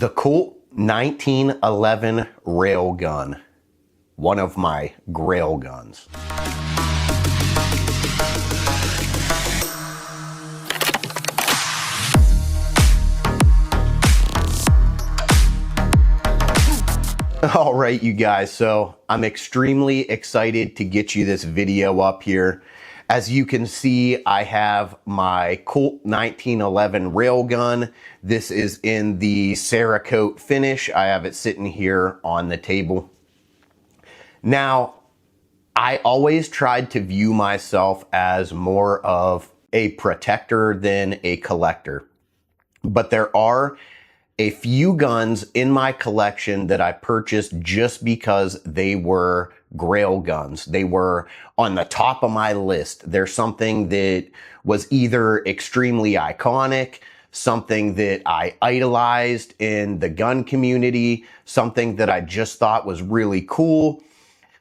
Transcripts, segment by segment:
The Colt 1911 railgun, one of my Grail guns. All right, you guys, so I'm extremely excited to get you this video up here. As you can see, I have my Colt 1911 railgun. This is in the Cerakote finish. I have it sitting here on the table. Now, I always tried to view myself as more of a protector than a collector, but there are a few guns in my collection that I purchased just because they were Grail guns. They were on the top of my list. They're something that was either extremely iconic, something that I idolized in the gun community, something that I just thought was really cool,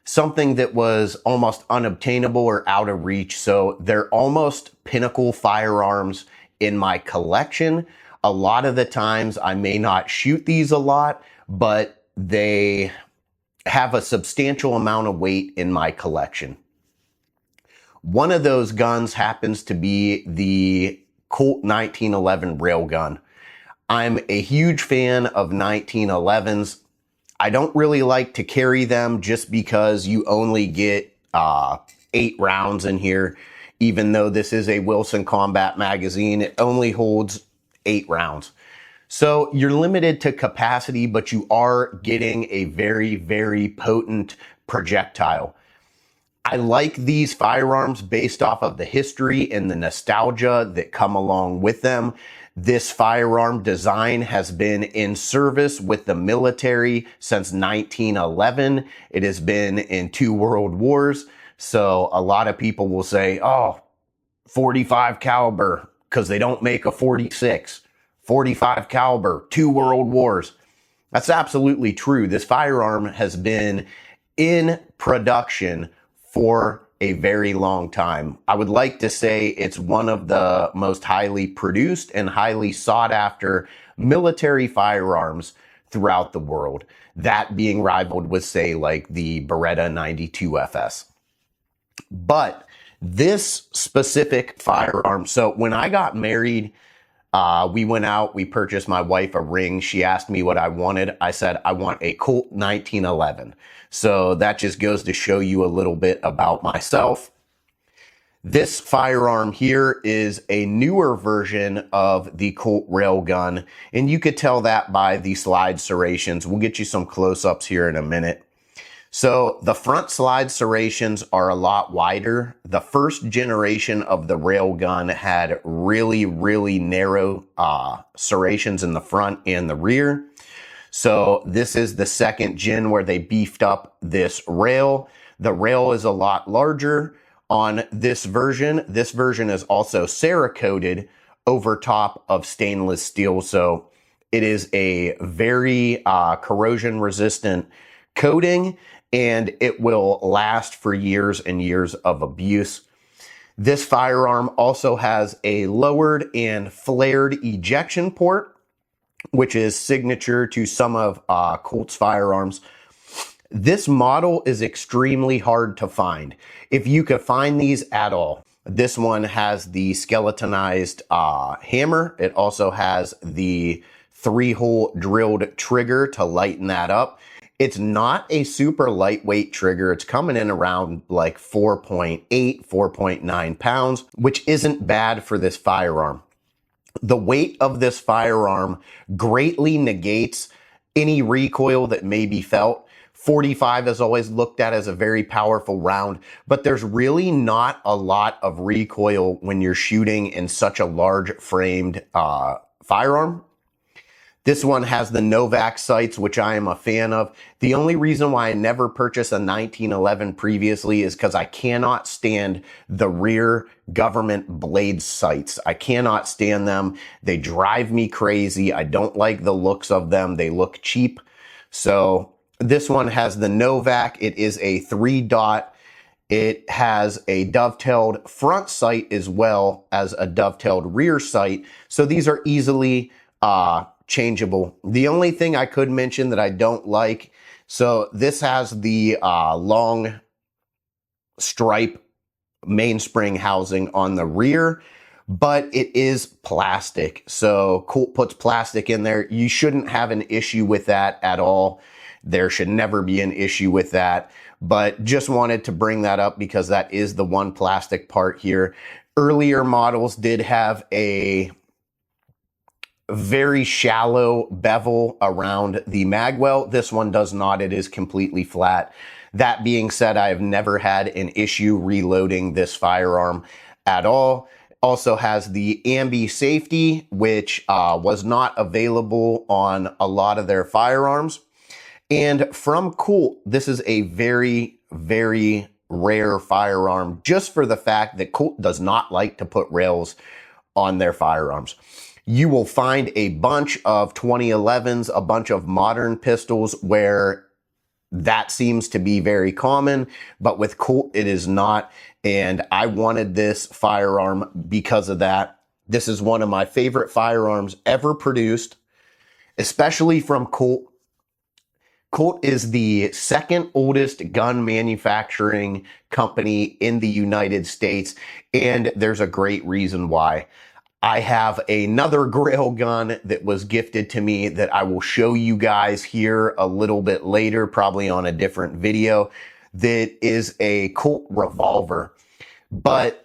something that was almost unobtainable or out of reach. So they're almost pinnacle firearms in my collection. A lot of the times I may not shoot these a lot, but they have a substantial amount of weight in my collection. One of those guns happens to be the Colt 1911 railgun. I'm a huge fan of 1911s. I don't really like to carry them just because you only get 8 rounds in here. Even though this is a Wilson Combat magazine, it only holds 8 rounds. So you're limited to capacity, but you are getting a very, very potent projectile. I like these firearms based off of the history and the nostalgia that come along with them. This firearm design has been in service with the military since 1911. It has been in 2 world wars. So a lot of people will say, oh, 45 caliber, because they don't make a 46. 45 caliber, 2 world wars. That's absolutely true. This firearm has been in production for a very long time. I would like to say it's one of the most highly produced and highly sought after military firearms throughout the world. That being rivaled with, say, like the Beretta 92 FS. But this specific firearm, so when I got married, we went out, we purchased my wife a ring. She asked me what I wanted. I said, I want a Colt 1911. So that just goes to show you a little bit about myself. This firearm here is a newer version of the Colt railgun, and you could tell that by the slide serrations. We'll get you some close-ups here in a minute. So the front slide serrations are a lot wider. The first generation of the railgun had really, really narrow serrations in the front and the rear. So this is the second gen where they beefed up this rail. The rail is a lot larger on this version. This version is also Cerakoted over top of stainless steel. So it is a very corrosion resistant coating, and it will last for years and years of abuse. This firearm also has a lowered and flared ejection port, which is signature to some of Colt's firearms. This model is extremely hard to find, if you could find these at all. This one has the skeletonized hammer. It also has the 3-hole drilled trigger to lighten that up. It's not a super lightweight trigger. It's coming in around like 4.8, 4.9 pounds, which isn't bad for this firearm. The weight of this firearm greatly negates any recoil that may be felt. 45 is always looked at as a very powerful round, but there's really not a lot of recoil when you're shooting in such a large framed firearm. This one has the Novak sights, which I am a fan of. The only reason why I never purchased a 1911 previously is because I cannot stand the rear government blade sights. I cannot stand them. They drive me crazy. I don't like the looks of them. They look cheap. So this one has the Novak. It is a 3-dot. It has a dovetailed front sight as well as a dovetailed rear sight. So these are easily changeable. The only thing I could mention that I don't like, so this has the long stripe mainspring housing on the rear, but it is plastic. So Colt puts plastic in there. You shouldn't have an issue with that at all. There should never be an issue with that, but just wanted to bring that up because that is the one plastic part here. Earlier models did have a very shallow bevel around the magwell. This one does not. It is completely flat. That being said, I have never had an issue reloading this firearm at all. Also has the ambi safety, which was not available on a lot of their firearms. And from Colt, this is a very, very rare firearm just for the fact that Colt does not like to put rails on their firearms. You will find a bunch of 2011s, a bunch of modern pistols where that seems to be very common, but with Colt, it is not. And I wanted this firearm because of that. This is one of my favorite firearms ever produced, especially from Colt. Colt is the second oldest gun manufacturing company in the United States, and there's a great reason why. I have another Grail gun that was gifted to me that I will show you guys here a little bit later, probably on a different video, that is a Colt revolver. But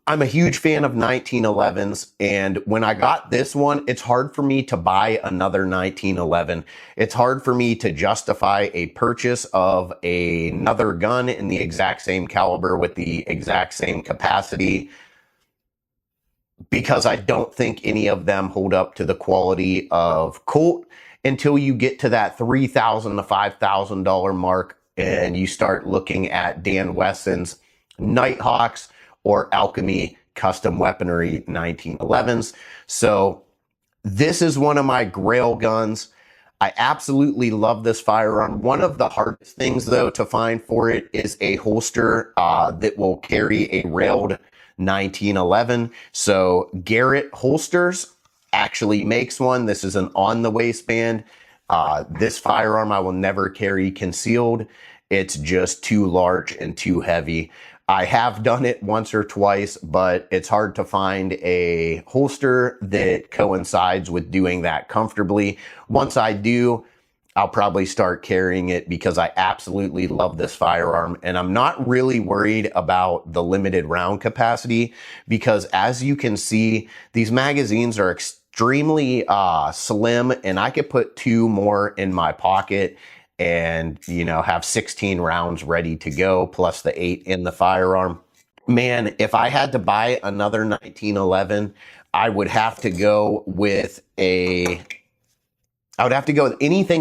I'm a huge fan of 1911s, and when I got this one, it's hard for me to buy another 1911. It's hard for me to justify a purchase of another gun in the exact same caliber with the exact same capacity, because I don't think any of them hold up to the quality of Colt until you get to that $3,000 to $5,000 mark and you start looking at Dan Wesson's Nighthawks or Alchemy custom weaponry 1911s. So this is one of my Grail guns. I absolutely love this firearm. One of the hardest things though to find for it is a holster that will carry a railed 1911. So Garrett Holsters actually makes one. This is an on the waistband. This firearm I will never carry concealed. It's just too large and too heavy. I have done it once or twice, but it's hard to find a holster that coincides with doing that comfortably. Once I do, I'll probably start carrying it because I absolutely love this firearm, and I'm not really worried about the limited round capacity because, as you can see, these magazines are extremely slim, and I could put 2 more in my pocket and, you know, have 16 rounds ready to go plus the 8 in the firearm. Man, if I had to buy another 1911, I would have to go with anything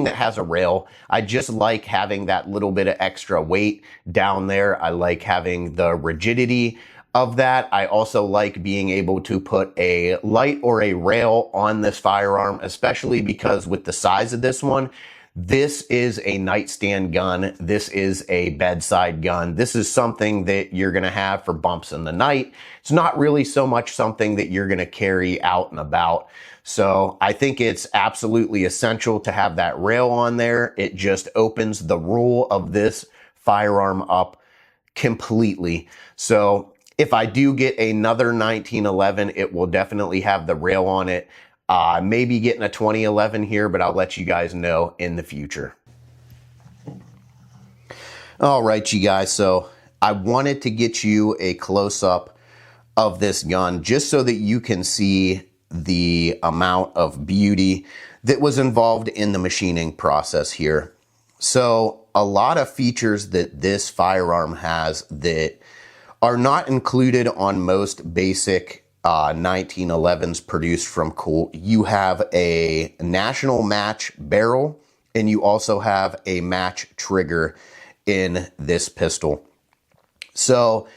that has a rail. I just like having that little bit of extra weight down there. I like having the rigidity of that. I also like being able to put a light or a rail on this firearm, especially because with the size of this one, this is a nightstand gun. This is a bedside gun. This is something that you're going to have for bumps in the night. It's not really so much something that you're going to carry out and about. So I think it's absolutely essential to have that rail on there. It just opens the rule of this firearm up completely. So if I do get another 1911, it will definitely have the rail on it. Maybe getting a 2011 here, but I'll let you guys know in the future. All right, you guys. So I wanted to get you a close-up of this gun just so that you can see the amount of beauty that was involved in the machining process here. So a lot of features that this firearm has that are not included on most basic 1911s produced from Colt. You have a national match barrel, and you also have a match trigger in this pistol. So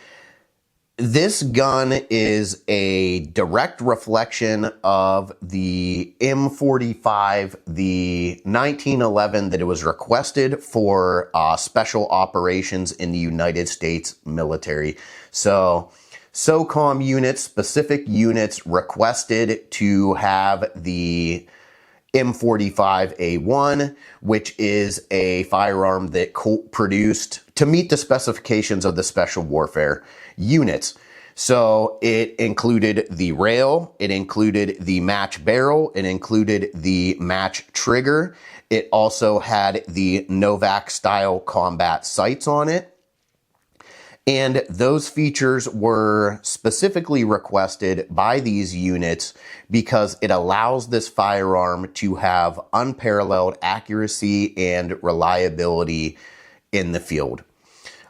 this gun is a direct reflection of the M45, the 1911 that it was requested for special operations in the United States military. So SOCOM units, specific units requested to have the M45A1, which is a firearm that Colt produced to meet the specifications of the special warfare units. So it included the rail, it included the match barrel, it included the match trigger. It also had the Novak style combat sights on it. And those features were specifically requested by these units because it allows this firearm to have unparalleled accuracy and reliability in the field.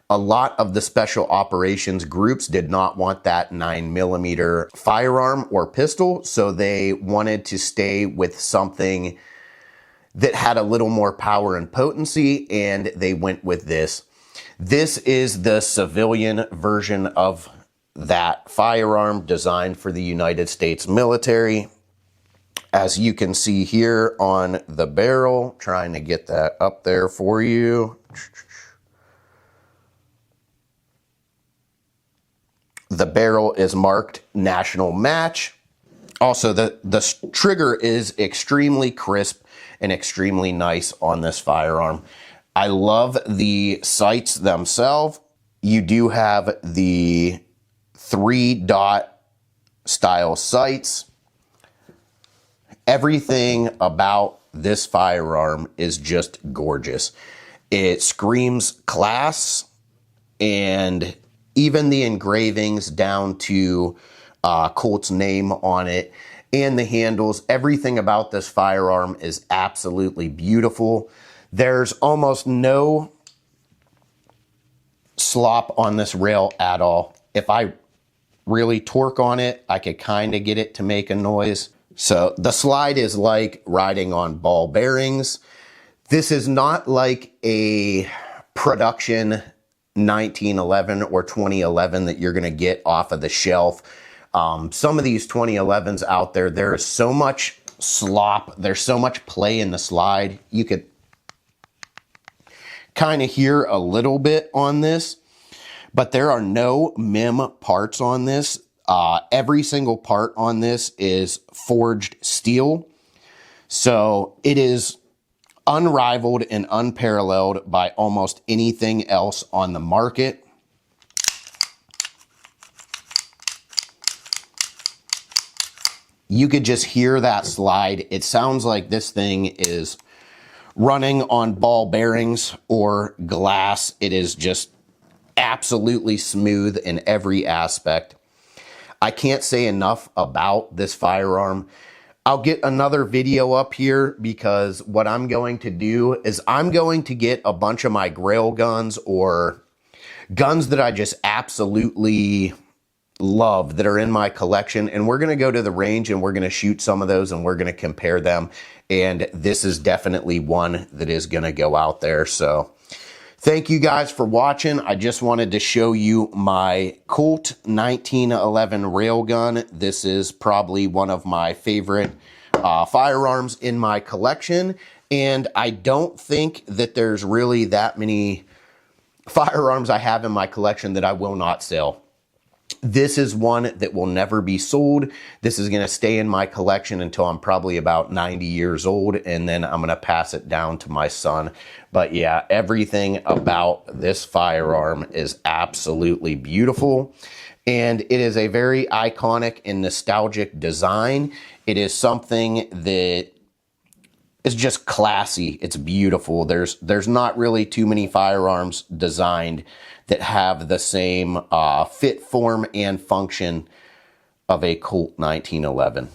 A lot of the special operations groups did not want that 9mm firearm or pistol, so they wanted to stay with something that had a little more power and potency, and they went with this. This is the civilian version of that firearm designed for the United States military. As you can see here on the barrel, trying to get that up there for you. The barrel is marked National Match. Also, the trigger is extremely crisp and extremely nice on this firearm. I love the sights themselves. You do have the 3-dot style sights. Everything about this firearm is just gorgeous. It screams class, and even the engravings down to Colt's name on it and the handles, everything about this firearm is absolutely beautiful. There's almost no slop on this rail at all. If I really torque on it, I could kind of get it to make a noise. So the slide is like riding on ball bearings. This is not like a production 1911 or 2011 that you're going to get off of the shelf. Some of these 2011s out there, there is so much slop. There's so much play in the slide. You could kind of hear a little bit on this, but there are no MIM parts on this. Every single part on this is forged steel. So it is unrivaled and unparalleled by almost anything else on the market. You could just hear that slide. It sounds like this thing is running on ball bearings or glass. It is just absolutely smooth in every aspect. I can't say enough about this firearm. I'll get another video up here because what I'm going to do is I'm going to get a bunch of my Grail guns or guns that I just absolutely love that are in my collection, and we're going to go to the range and we're going to shoot some of those and we're going to compare them, and this is definitely one that is going to go out there. So thank you guys for watching. I just wanted to show you my Colt 1911 railgun. This is probably one of my favorite firearms in my collection, and I don't think that there's really that many firearms I have in my collection that I will not sell. This is one that will never be sold. This is going to stay in my collection until I'm probably about 90 years old, and then I'm going to pass it down to my son. But yeah, everything about this firearm is absolutely beautiful, and it is a very iconic and nostalgic design. It is something that is just classy. It's beautiful. There's not really too many firearms designed that have the same fit, form, and function of a Colt 1911.